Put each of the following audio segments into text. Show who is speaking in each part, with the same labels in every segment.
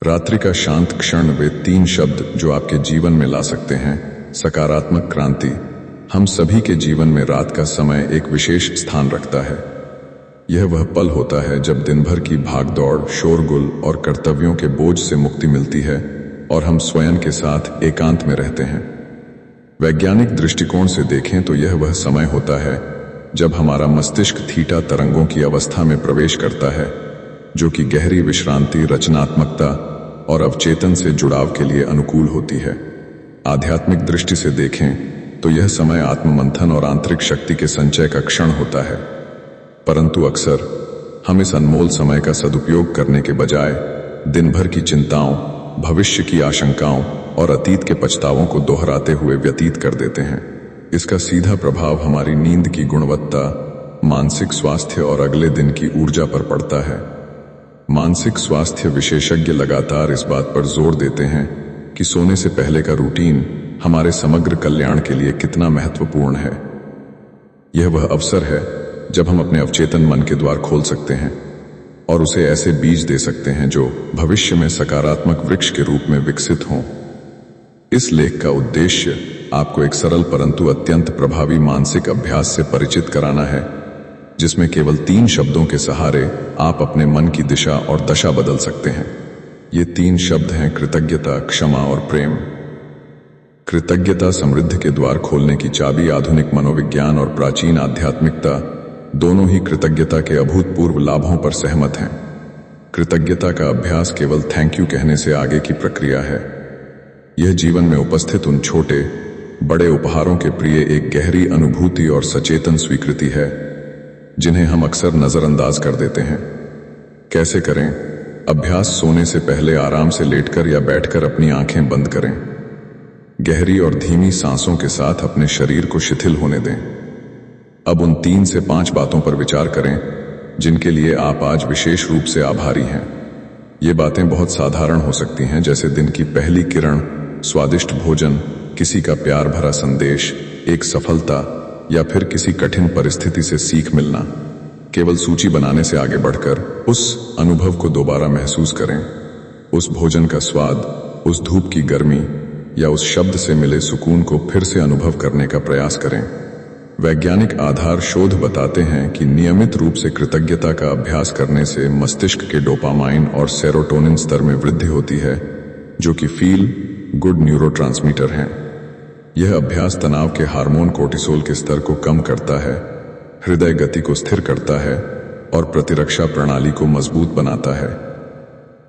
Speaker 1: रात्रि का शांत क्षण, वे तीन शब्द जो आपके जीवन में ला सकते हैं सकारात्मक क्रांति। हम सभी के जीवन में रात का समय एक विशेष स्थान रखता है। यह वह पल होता है जब दिन भर की भागदौड़, शोरगुल और कर्तव्यों के बोझ से मुक्ति मिलती है और हम स्वयं के साथ एकांत में रहते हैं। वैज्ञानिक दृष्टिकोण से देखें तो यह वह समय होता है जब हमारा मस्तिष्क थीटा तरंगों की अवस्था में प्रवेश करता है, जो कि गहरी विश्रांति, रचनात्मकता और अवचेतन से जुड़ाव के लिए अनुकूल होती है। आध्यात्मिक दृष्टि से देखें तो यह समय आत्ममंथन और आंतरिक शक्ति के संचय का क्षण होता है। परंतु अक्सर हम इस अनमोल समय का सदुपयोग करने के बजाय दिन भर की चिंताओं, भविष्य की आशंकाओं और अतीत के पछतावों को दोहराते हुए व्यतीत कर देते हैं। इसका सीधा प्रभाव हमारी नींद की गुणवत्ता, मानसिक स्वास्थ्य और अगले दिन की ऊर्जा पर पड़ता है। मानसिक स्वास्थ्य विशेषज्ञ लगातार इस बात पर जोर देते हैं कि सोने से पहले का रूटीन हमारे समग्र कल्याण के लिए कितना महत्वपूर्ण है। यह वह अवसर है जब हम अपने अवचेतन मन के द्वार खोल सकते हैं और उसे ऐसे बीज दे सकते हैं जो भविष्य में सकारात्मक वृक्ष के रूप में विकसित हों। इस लेख का उद्देश्य आपको एक सरल परंतु अत्यंत प्रभावी मानसिक अभ्यास से परिचित कराना है, जिसमें केवल 3 शब्दों के सहारे आप अपने मन की दिशा और दशा बदल सकते हैं। ये 3 शब्द हैं कृतज्ञता, क्षमा और प्रेम। कृतज्ञता समृद्धि के द्वार खोलने की चाबी। आधुनिक मनोविज्ञान और प्राचीन आध्यात्मिकता दोनों ही कृतज्ञता के अभूतपूर्व लाभों पर सहमत हैं। कृतज्ञता का अभ्यास केवल थैंक यू कहने से आगे की प्रक्रिया है। यह जीवन में उपस्थित उन छोटे बड़े उपहारों के प्रिय एक गहरी अनुभूति और सचेतन स्वीकृति है जिन्हें हम अक्सर नजरअंदाज कर देते हैं। कैसे करें? अभ्यास। सोने से पहले आराम से लेटकर या बैठकर अपनी आंखें बंद करें। गहरी और धीमी सांसों के साथ अपने शरीर को शिथिल होने दें। अब उन 3 से 5 बातों पर विचार करें जिनके लिए आप आज विशेष रूप से आभारी हैं। ये बातें बहुत साधारण हो सकती हैं, जैसे दिन की पहली किरण, स्वादिष्ट भोजन, किसी का प्यार भरा संदेश, एक सफलता या फिर किसी कठिन परिस्थिति से सीख मिलना। केवल सूची बनाने से आगे बढ़कर उस अनुभव को दोबारा महसूस करें। उस भोजन का स्वाद, उस धूप की गर्मी या उस शब्द से मिले सुकून को फिर से अनुभव करने का प्रयास करें। वैज्ञानिक आधार शोध बताते हैं कि नियमित रूप से कृतज्ञता का अभ्यास करने से मस्तिष्क के डोपामाइन और सेरोटोनिन स्तर में वृद्धि होती है, जो कि फील गुड न्यूरोट्रांसमीटर हैं। यह अभ्यास तनाव के हार्मोन कोर्टिसोल के स्तर को कम करता है, हृदय गति को स्थिर करता है और प्रतिरक्षा प्रणाली को मजबूत बनाता है।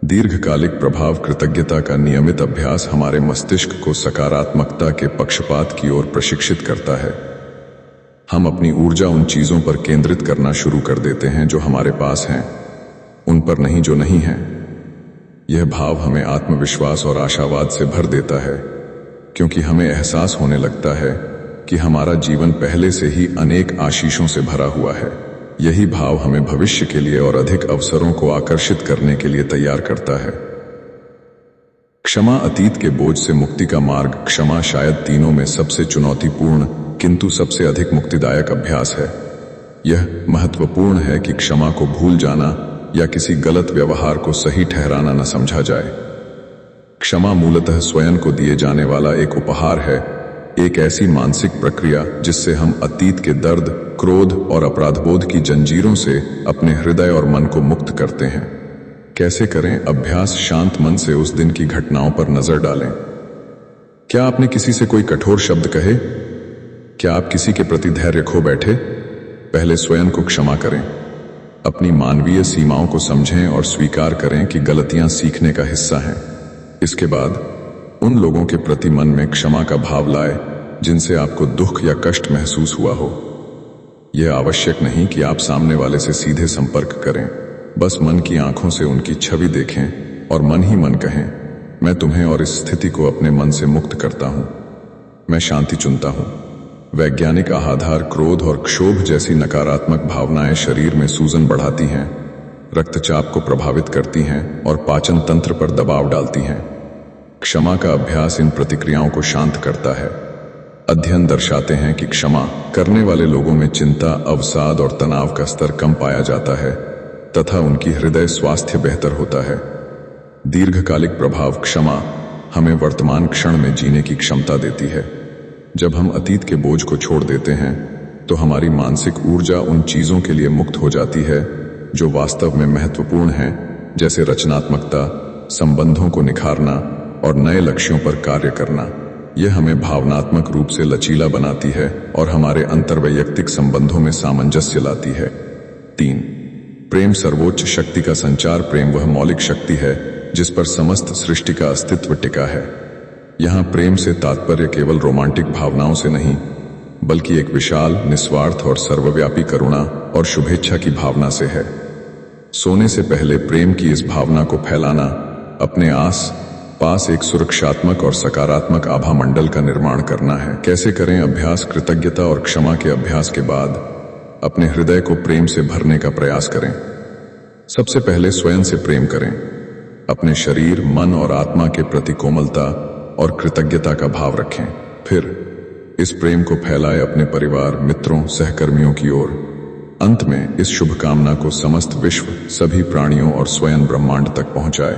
Speaker 1: दीर्घकालिक प्रभाव। कृतज्ञता का नियमित अभ्यास हमारे मस्तिष्क को सकारात्मकता के पक्षपात की ओर प्रशिक्षित करता है। हम अपनी ऊर्जा उन चीजों पर केंद्रित करना शुरू कर देते हैं जो हमारे पास हैं, उन पर नहीं जो नहीं हैं। यह भाव हमें आत्मविश्वास और आशावाद से भर देता है, क्योंकि हमें एहसास होने लगता है कि हमारा जीवन पहले से ही अनेक आशीषों से भरा हुआ है। यही भाव हमें भविष्य के लिए और अधिक अवसरों को आकर्षित करने के लिए तैयार करता है। क्षमा। अतीत के बोझ से मुक्ति का मार्ग। क्षमा शायद तीनों में सबसे चुनौतीपूर्ण किंतु सबसे अधिक मुक्तिदायक अभ्यास है। यह महत्वपूर्ण है कि क्षमा को भूल जाना या किसी गलत व्यवहार को सही ठहराना न समझा जाए। क्षमा मूलतः स्वयं को दिए जाने वाला एक उपहार है, एक ऐसी मानसिक प्रक्रिया जिससे हम अतीत के दर्द, क्रोध और अपराधबोध की जंजीरों से अपने हृदय और मन को मुक्त करते हैं। कैसे करें? अभ्यास। शांत मन से उस दिन की घटनाओं पर नजर डालें। क्या आपने किसी से कोई कठोर शब्द कहे? क्या आप किसी के प्रति धैर्य खो बैठे? पहले स्वयं को क्षमा करें। अपनी मानवीय सीमाओं को समझें और स्वीकार करें कि गलतियां सीखने का हिस्सा हैं। इसके बाद उन लोगों के प्रति मन में क्षमा का भाव लाए जिनसे आपको दुख या कष्ट महसूस हुआ हो। यह आवश्यक नहीं कि आप सामने वाले से सीधे संपर्क करें, बस मन की आंखों से उनकी छवि देखें और मन ही मन कहें, मैं तुम्हें और इस स्थिति को अपने मन से मुक्त करता हूं, मैं शांति चुनता हूं। वैज्ञानिक आधार। क्रोध और क्षोभ जैसी नकारात्मक भावनाएं शरीर में सूजन बढ़ाती हैं, रक्तचाप को प्रभावित करती हैं और पाचन तंत्र पर दबाव डालती हैं। क्षमा का अभ्यास इन प्रतिक्रियाओं को शांत करता है। अध्ययन दर्शाते हैं कि क्षमा करने वाले लोगों में चिंता, अवसाद और तनाव का स्तर कम पाया जाता है तथा उनकी हृदय स्वास्थ्य बेहतर होता है। दीर्घकालिक प्रभाव क्षमा हमें वर्तमान क्षण में जीने की क्षमता देती है। जब हम अतीत के बोझ को छोड़ देते हैं तो हमारी मानसिक ऊर्जा उन चीजों के लिए मुक्त हो जाती है जो वास्तव में महत्वपूर्ण हैं, जैसे रचनात्मकता, संबंधों को निखारना और नए लक्ष्यों पर कार्य करना। यह हमें भावनात्मक रूप से लचीला बनाती है और हमारे अंतर्वैयक्तिक संबंधों में सामंजस्य लाती है। 3. प्रेम सर्वोच्च शक्ति का संचार। प्रेम वह मौलिक शक्ति है जिस पर समस्त सृष्टि का अस्तित्व टिका है। यहाँ प्रेम से तात्पर्य केवल रोमांटिक भावनाओं से नहीं, बल्कि एक विशाल, निस्वार्थ और सर्वव्यापी करुणा और शुभेच्छा की भावना से है। सोने से पहले प्रेम की इस भावना को फैलाना, अपने आस पास एक सुरक्षात्मक और सकारात्मक आभा मंडल का निर्माण करना है। कैसे करें अभ्यास? कृतज्ञता और क्षमा के अभ्यास के बाद अपने हृदय को प्रेम से भरने का प्रयास करें। सबसे पहले स्वयं से प्रेम करें। अपने शरीर, मन और आत्मा के प्रति कोमलता और कृतज्ञता का भाव रखें। फिर इस प्रेम को फैलाएं अपने परिवार, मित्रों, सहकर्मियों की ओर। अंत में इस शुभकामना को समस्त विश्व, सभी प्राणियों और स्वयं ब्रह्मांड तक पहुंचाए।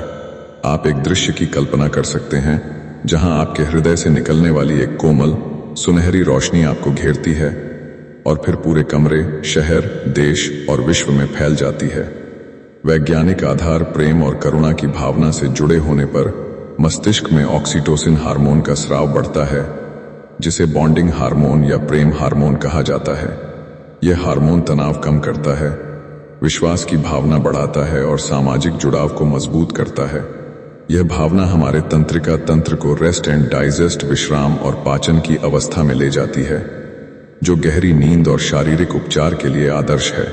Speaker 1: आप एक दृश्य की कल्पना कर सकते हैं जहां आपके हृदय से निकलने वाली एक कोमल, सुनहरी रोशनी आपको घेरती है और फिर पूरे कमरे, शहर, देश और विश्व में फैल जाती है। वैज्ञानिक आधार प्रेम और करुणा की भावना से जुड़े होने पर मस्तिष्क में ऑक्सीटोसिन हार्मोन का स्राव बढ़ता है, जिसे बॉन्डिंग हार्मोन या प्रेम हार्मोन कहा जाता है। यह हार्मोन तनाव कम करता है, विश्वास की भावना बढ़ाता है और सामाजिक जुड़ाव को मजबूत करता है। यह भावना हमारे तंत्रिका तंत्र को रेस्ट एंड डाइजेस्ट, विश्राम और पाचन की अवस्था में ले जाती है, जो गहरी नींद और शारीरिक उपचार के लिए आदर्श है।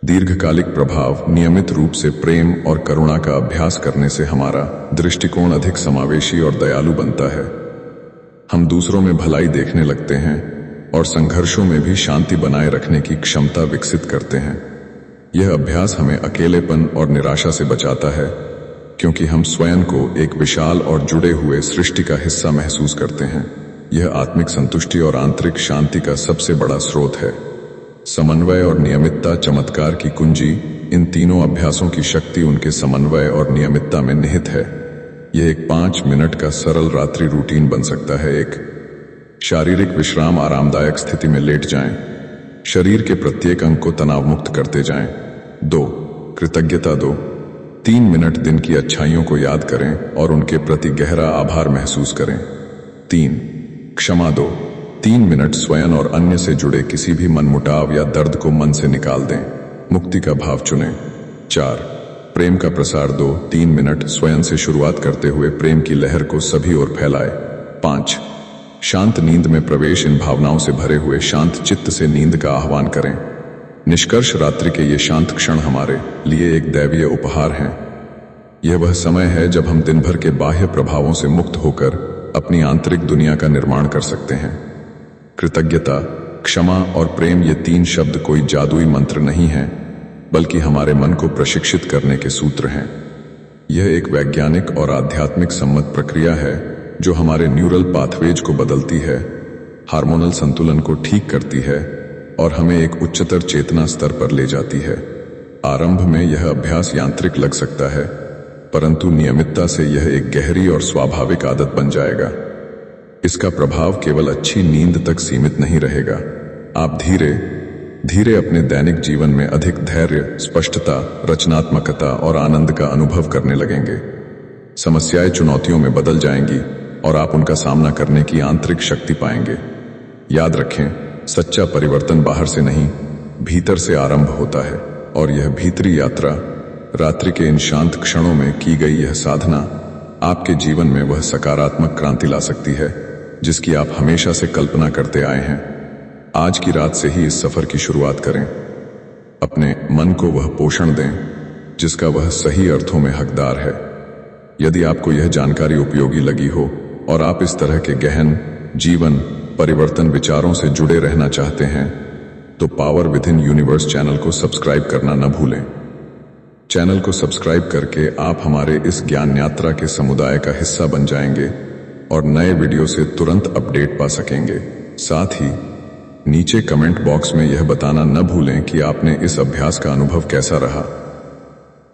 Speaker 1: दीर्घकालिक प्रभाव। नियमित रूप से प्रेम और करुणा का अभ्यास करने से हमारा दृष्टिकोण अधिक समावेशी और दयालु बनता है। हम दूसरों में भलाई देखने लगते हैं और संघर्षों में भी शांति बनाए रखने की क्षमता विकसित करते हैं। यह अभ्यास हमें अकेलेपन और निराशा से बचाता है, क्योंकि हम स्वयं को एक विशाल और जुड़े हुए सृष्टि का हिस्सा महसूस करते हैं। यह आत्मिक संतुष्टि और आंतरिक शांति का सबसे बड़ा स्रोत है। समन्वय और नियमितता चमत्कार की कुंजी। इन तीनों अभ्यासों की शक्ति उनके समन्वय और नियमितता में निहित है। यह एक 5 मिनट का सरल रात्रि रूटीन बन सकता है। 1. शारीरिक विश्राम। आरामदायक स्थिति में लेट जाएं। शरीर के प्रत्येक अंग को तनाव मुक्त करते जाएं। 2. कृतज्ञता दो। 3 मिनट दिन की अच्छाइयों को याद करें और उनके प्रति गहरा आभार महसूस करें। 3. क्षमा दो। 3 मिनट स्वयं और अन्य से जुड़े किसी भी मनमुटाव या दर्द को मन से निकाल दें। मुक्ति का भाव चुनें। 4. प्रेम का प्रसार दो। 3 मिनट स्वयं से शुरुआत करते हुए प्रेम की लहर को सभी ओर फैलाए। 5. शांत नींद में प्रवेश। इन भावनाओं से भरे हुए शांत चित्त से नींद का आह्वान करें। निष्कर्ष, रात्रि के ये शांत क्षण हमारे लिए एक दैवीय उपहार हैं। यह वह समय है जब हम दिन भर के बाह्य प्रभावों से मुक्त होकर अपनी आंतरिक दुनिया का निर्माण कर सकते हैं। कृतज्ञता, क्षमा और प्रेम, ये 3 शब्द कोई जादुई मंत्र नहीं हैं, बल्कि हमारे मन को प्रशिक्षित करने के सूत्र हैं। यह एक वैज्ञानिक और आध्यात्मिक सम्मत प्रक्रिया है जो हमारे न्यूरल पाथवेज को बदलती है, हार्मोनल संतुलन को ठीक करती है और हमें एक उच्चतर चेतना स्तर पर ले जाती है। आरंभ में यह अभ्यास यांत्रिक लग सकता है, परंतु नियमितता से यह एक गहरी और स्वाभाविक आदत बन जाएगा। इसका प्रभाव केवल अच्छी नींद तक सीमित नहीं रहेगा। आप धीरे धीरे अपने दैनिक जीवन में अधिक धैर्य, स्पष्टता, रचनात्मकता और आनंद का अनुभव करने लगेंगे। समस्याएं चुनौतियों में बदल जाएंगी और आप उनका सामना करने की आंतरिक शक्ति पाएंगे। याद रखें, सच्चा परिवर्तन बाहर से नहीं, भीतर से आरंभ होता है, और यह भीतरी यात्रा, रात्रि के इन शांत क्षणों में की गई यह साधना आपके जीवन में वह सकारात्मक क्रांति ला सकती है जिसकी आप हमेशा से कल्पना करते आए हैं। आज की रात से ही इस सफर की शुरुआत करें। अपने मन को वह पोषण दें जिसका वह सही अर्थों में हकदार है। यदि आपको यह जानकारी उपयोगी लगी हो और आप इस तरह के गहन जीवन परिवर्तन विचारों से जुड़े रहना चाहते हैं, तो पावर विदिन यूनिवर्स चैनल को सब्सक्राइब करना न भूलें। चैनल को सब्सक्राइब करके आप हमारे इस ज्ञान यात्रा के समुदाय का हिस्सा बन जाएंगे और नए वीडियो से तुरंत अपडेट पा सकेंगे। साथ ही नीचे कमेंट बॉक्स में यह बताना न भूलें कि आपने इस अभ्यास का अनुभव कैसा रहा।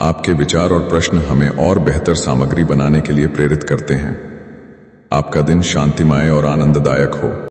Speaker 1: आपके विचार और प्रश्न हमें और बेहतर सामग्री बनाने के लिए प्रेरित करते हैं। आपका दिन शांतिमय और आनंददायक हो।